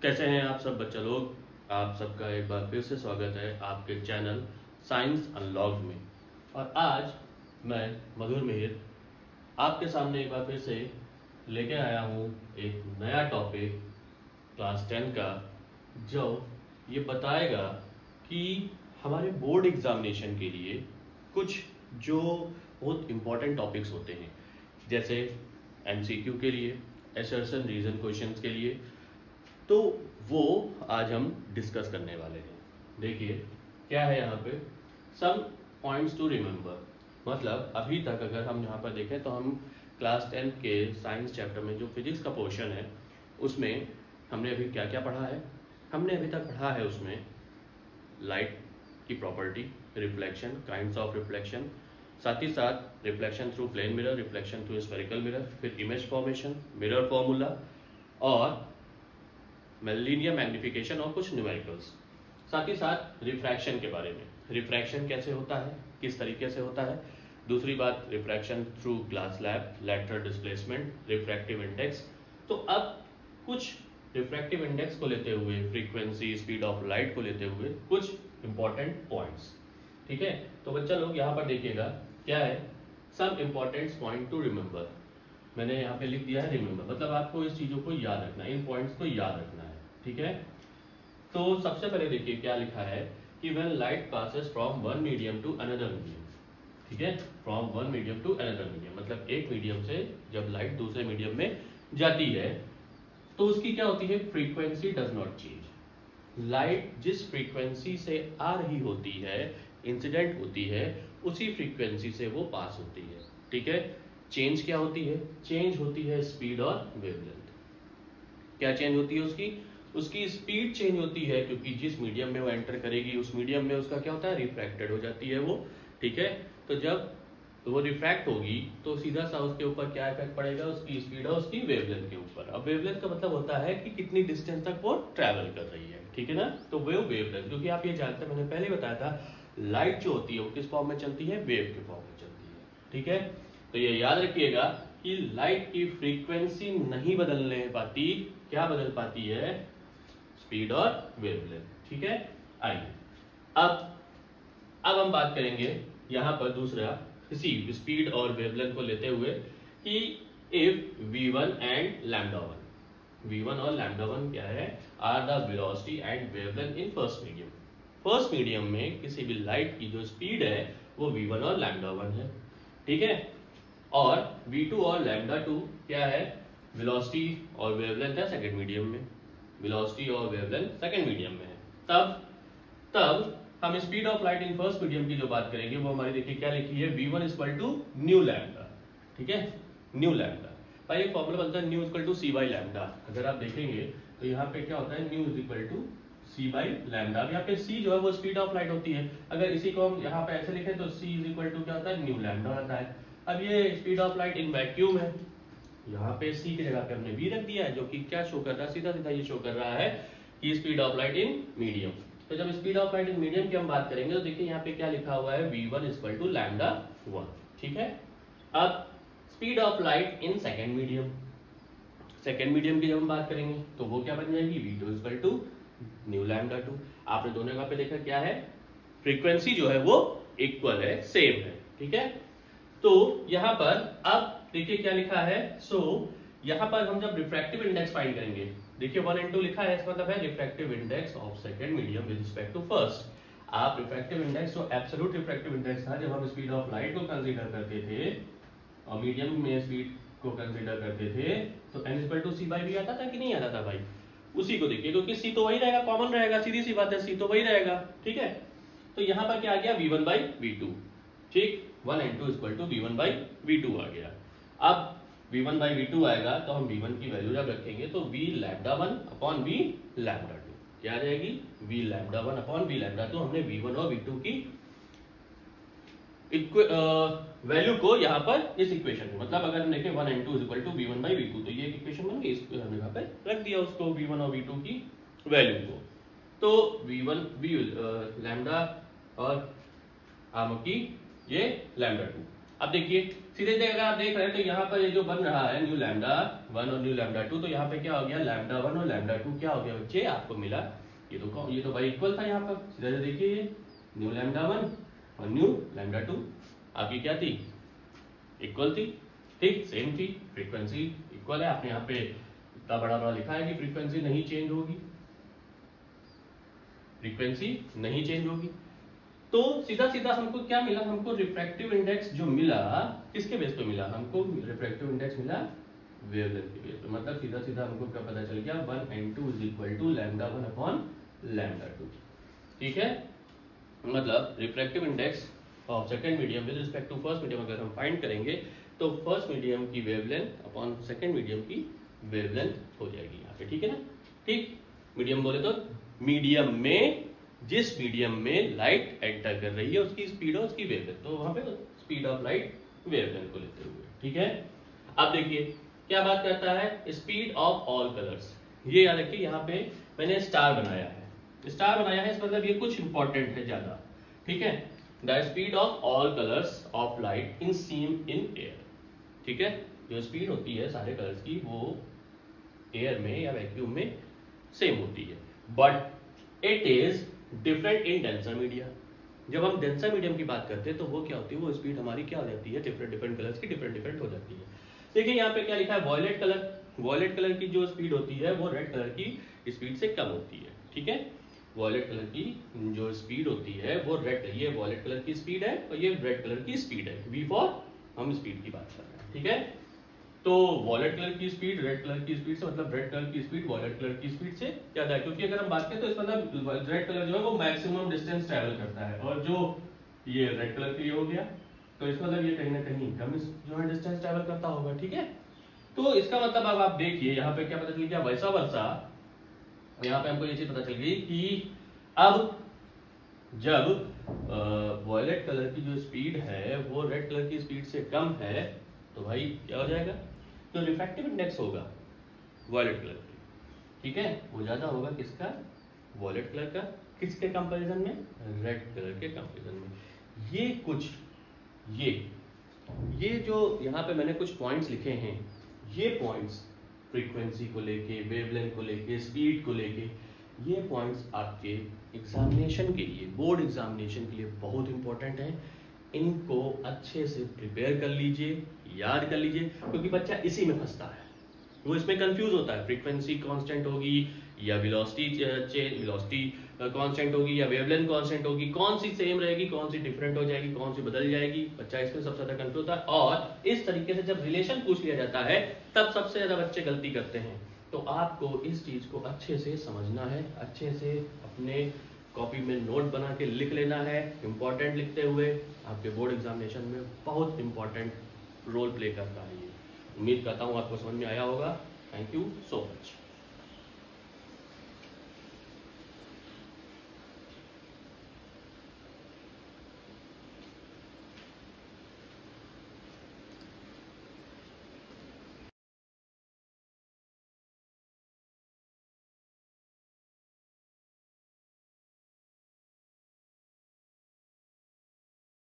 कैसे हैं आप सब बच्चा लोग। आप सबका एक बार फिर से स्वागत है आपके चैनल साइंस अनलॉग्ड में। और आज मैं मधुर मिहिर आपके सामने एक बार फिर से लेके आया हूँ एक नया टॉपिक क्लास 10 का, जो ये बताएगा कि हमारे बोर्ड एग्जामिनेशन के लिए कुछ जो बहुत इम्पोर्टेंट टॉपिक्स होते हैं, जैसे एमसीक्यू के लिए, असर्शन रीजन क्वेश्चंस के लिए, तो वो आज हम डिस्कस करने वाले हैं। देखिए क्या है यहाँ पे, सम पॉइंट्स टू रिमेंबर। मतलब अभी तक अगर हम यहाँ पर देखें तो हम क्लास 10 के साइंस चैप्टर में जो फिजिक्स का पोर्शन है उसमें हमने अभी क्या क्या पढ़ा है। हमने अभी तक पढ़ा है उसमें लाइट की property, reflection, kinds of reflection, साथ ही साथ reflection through plane mirror, reflection through spherical mirror, फिर इमेज फॉर्मेशन, मिरर फॉर्मूला और लीनियर मैग्निफिकेशन और कुछ न्यूमेरिकल्स। साथ ही साथ रिफ्रैक्शन के बारे में, रिफ्रैक्शन कैसे होता है, किस तरीके से होता है। दूसरी बात refraction through glass slab, lateral displacement, refractive index. तो अब कुछ रिफ्रैक्टिव इंडेक्स को लेते हुए, फ्रीक्वेंसी, स्पीड ऑफ लाइट को लेते हुए कुछ इंपॉर्टेंट पॉइंट्स। ठीक है, तो बच्चा लोग यहाँ पर देखिएगा क्या है, some important point to remember. मैंने यहाँ पे लिख दिया है रिमेंबर, मतलब आपको इस चीजों को याद रखना है, इन पॉइंट्स को याद रखना है। ठीक है, तो सबसे पहले देखिए क्या लिखा है कि when light passes from one medium to another medium. ठीक है, from one medium to another medium, मतलब एक मीडियम से जब लाइट दूसरे मीडियम में जाती है तो उसकी क्या होती है, frequency does not change. Light जिस फ्रीक्वेंसी से आ रही होती है, इंसिडेंट होती है, उसी फ्रीक्वेंसी से वो पास होती है। ठीक है, चेंज क्या होती है, चेंज होती है स्पीड और वेवलेंथ। क्या चेंज होती है उसकी स्पीड चेंज होती है, क्योंकि जिस मीडियम में वो एंटर करेगी उस मीडियम में उसका क्या होता है, रिफ्रैक्टेड हो जाती है वो। ठीक है, तो जब वो रिफ्रैक्ट होगी तो सीधा सा उसके ऊपर क्या इफेक्ट पड़ेगा, उसकी स्पीड और उसकी वेवलेंथ के ऊपर। अब वेवलेंथ का मतलब होता है कि कितनी डिस्टेंस तक वो ट्रैवल कर रही है। ठीक है ना, तो वो वेवलेंथ, क्योंकि आप ये जानते हैं, मैंने पहले बताया था लाइट जो होती है वो किस फॉर्म में चलती है, वेव के फॉर्म में चलती है। ठीक है, तो ये याद रखिएगा कि लाइट की फ्रीक्वेंसी नहीं बदलने पाती, क्या बदल पाती है, स्पीड और वेवलेंथ। ठीक है, आइए अब हम बात करेंगे यहां पर दूसरा इसी स्पीड और वेवलेंथ को लेते हुए कि इफ v1 एंड λ1, v1 और λ1 क्या है, are the velocity and wavelength in first medium. First medium में किसी भी लाइट की जो स्पीड है वो v1 और λ1 है। ठीक है, और v2 और λ2 क्या है, वेलोसिटी और वेवलेंथ है सेकंड मीडियम में, वेलोसिटी और वेवलेंथ सेकंड मीडियम में है। तब हम speed of light in first medium की जो बात करेंगे वो हमारी देखिए क्या लिखी है, v1 equal to new lambda. ठीक है, न्यू लैम्डा, भाई एक फॉर्मूला बनता है nu equal to C by lambda. अगर आप देखेंगे तो यहाँ पे क्या होता है, nu is equal to C by lambda. अब यहाँ पे सी जो है वो स्पीड ऑफ लाइट होती है, अगर इसी को हम यहाँ पे ऐसे लिखें तो सी इज इक्वल टू क्या होता है, न्यू लैम्डा होता है। अब ये speed of light in vacuum है, यहाँ पे सी की जगह पे हमने वी रख दिया है, जो कि क्या शो कर रहा है, सीधा सीधा ये शो कर रहा है कि speed of light in medium. तो जब speed of light in medium की हम बात करेंगे तो देखिए यहाँ पे क्या लिखा हुआ है, v1 इक्वल टू λ1। ठीक है, अब speed of light in second medium, second medium की जब हम बात करेंगे तो वो क्या बन जाएगी, v2 इक्वल टू न्यू λ2। आपने दोनों का पे देखा क्या है, फ्रीक्वेंसी जो है वो इक्वल है, सेम है। ठीक है, तो यहाँ पर अब देखिए क्या लिखा है, यहाँ पर हम जब रिफ्रैक्टिव इंडेक्स फाइंड करेंगे, देखिए 1 and 2 लिखा है, इसका मतलब है refractive index of second medium with respect to first. आप रिफ्रैक्टिव इंडेक्स जो एब्सोल्यूट रिफ्रैक्टिव इंडेक्स था, जब हम स्पीड ऑफ लाइट को कंसीडर करते थे और मीडियम में स्पीड को कंसीडर करते थे तो n equal to C by V आता था कि नहीं आता था भाई, उसी को देखिए, क्योंकि सी तो वही रहेगा, कॉमन रहेगा, सीधी सी बात है, सी तो वही रहेगा। ठीक है, तो यहाँ पर क्या आ गया, v1 बाई v2। ठीक, 1 and 2 equal to v1 by v2 आ गया। अब v1 बाई v2 आएगा तो हम v1 की वैल्यू जब रखेंगे तो v λ1 अपॉन v λ2 क्या आ जाएगी, v λ1 अपॉन v λ2। हमने v1 और v2 की वैल्यू को यहाँ पर इस इक्वेशन में, मतलब अगर हम देखें 1 and 2 equal to v1 by v2, तो ये एक इक्वेशन बन गई, इसको हमने यहाँ पे रख दिया उसको, v1 और v2 की वैल्यू को। तो v1 लैम्डा और की ये λ2। अब देखिए सीधे सीधे अगर आप देख रहे हैं तो यहाँ पर ये जो बन रहा है न्यू लैम्डा 1 और न्यू लैम्डा 2, तो यहाँ पे क्या हो गया, लैम्डा 1 और लैम्डा 2 क्या हो गया बच्चे, आपको मिला। ये तो भाई इक्वल था यहाँ पर, सीधे से देखिए ये न्यू लैम्डा 1 और न्यू लैम्डा 2 आपकी क्या थी, इक्वल थी, ठीक, सेम थी, फ्रीक्वेंसी इक्वल है। आपने यहाँ पे इतना बड़ा बड़ा लिखा है कि फ्रीक्वेंसी नहीं चेंज होगी, फ्रीक्वेंसी नहीं चेंज होगी। तो सीधा सीधा हमको क्या मिला, हमको रिफ्रैक्टिव इंडेक्स जो मिला किसके बेस पे मिला, हमको रिफ्रैक्टिव इंडेक्स मिला वेवलेंथ के बेस पे। मतलब सीधा सीधा हमको क्या पता चल गया, 1n2 is equal to lambda 1 upon lambda 2। ठीक है, मतलब refractive index of second medium with respect to first medium अगर हम फाइंड करेंगे तो फर्स्ट मीडियम की वेवलेंथ अपॉन सेकंड मीडियम की वेवलेंथ हो जाएगी यहाँ पे। ठीक है ना, ठीक, मीडियम बोले तो मीडियम में, जिस मीडियम में लाइट एंटर कर रही है उसकी स्पीड और उसकी वेवलेंथ, तो वहां पे स्पीड ऑफ लाइट वेवलेंथ को लेते हुए। ठीक है, अब देखिए क्या बात करता है, स्पीड ऑफ ऑल कलर्स। ये याद रखिए, यहाँ पे मैंने स्टार बनाया है, स्टार बनाया है, इस मतलब ये कुछ इंपॉर्टेंट है ज्यादा। ठीक है, the speed of all colours of light in seem in air. ठीक है, जो स्पीड होती है सारे कलर्स की वो एयर में या वैक्यूम में सेम होती है, but it is different in denser media. जब हम डेंसर मीडियम की बात करते हैं तो वो क्या होती है, वो स्पीड हमारी क्या हो जाती है, डिफरेंट डिफरेंट कलर्स की डिफरेंट हो जाती है। देखिए यहाँ पे क्या लिखा है, वॉयलेट कलर, वॉयलेट कलर की जो स्पीड होती है वो रेड कलर की स्पीड से कम होती है। ठीक है, वॉयलेट कलर की जो स्पीड होती है वो रेड, ये वॉयलेट कलर की स्पीड है और ये रेड कलर की स्पीड है, वी फॉर हम स्पीड की बात कर रहे हैं। ठीक है, तो वॉयलेट कलर की स्पीड रेड कलर की स्पीड से, मतलब रेड कलर की स्पीड वॉयलेट कलर की स्पीड से ज्यादा है, क्योंकि अगर हम बात करें तो इसका मतलब रेड कलर जो है वो मैक्सिमम डिस्टेंस ट्रैवल करता है, और जो ये रेड कलर के लिए हो गया तो इसका मतलब ये कहीं ना कहीं कम जो है डिस्टेंस ट्रैवल करता होगा। ठीक है, तो इसका मतलब अब आप देखिए यहाँ पे क्या पता चल गया, वैसा वर्षा यहाँ पे हमको ये चीज पता चल गई कि अब जब वॉयलेट कलर की जो स्पीड है वो रेड कलर की स्पीड से कम है तो भाई क्या हो जाएगा, तो रिफ्रैक्टिव इंडेक्स होगा वॉयलेट कलर का, ठीक है, वो ज्यादा होगा किसका, वॉयलेट कलर का, किसके कंपैरिजन में, रेड कलर के कंपैरिजन में। ये कुछ ये जो यहाँ पे मैंने कुछ पॉइंट्स लिखे हैं, ये पॉइंट्स फ्रीक्वेंसी को लेके, वेवलेंथ को लेके, स्पीड को लेके, ये पॉइंट्स आपके एग्जामिनेशन के लिए, बोर्ड एग्जामिनेशन के लिए बहुत इंपॉर्टेंट है। इनको अच्छे से प्रिपेयर कर लीजिए, याद कर लीजिए, क्योंकि बच्चा इसी में फंसता है, वो इसमें कंफ्यूज होता है, फ्रीक्वेंसी कांस्टेंट होगी या वेलोसिटी कांस्टेंट होगी या वेवलेंथ कांस्टेंट होगी, कौन सी सेम रहेगी, कौन सी डिफरेंट हो जाएगी, कौन सी बदल जाएगी, बच्चा इसमें सबसे ज्यादा कंफ्यूज होता है। और इस तरीके से जब रिलेशन पूछ लिया जाता है तब सबसे ज्यादा बच्चे गलती करते हैं। तो आपको इस चीज को अच्छे से समझना है, अच्छे से अपने कॉपी में नोट बना के लिख लेना है, इंपॉर्टेंट लिखते हुए, आपके बोर्ड एग्जामिनेशन में बहुत इंपॉर्टेंट रोल प्ले करता है ये। उम्मीद करता हूँ आपको समझ में आया होगा। Thank you so much.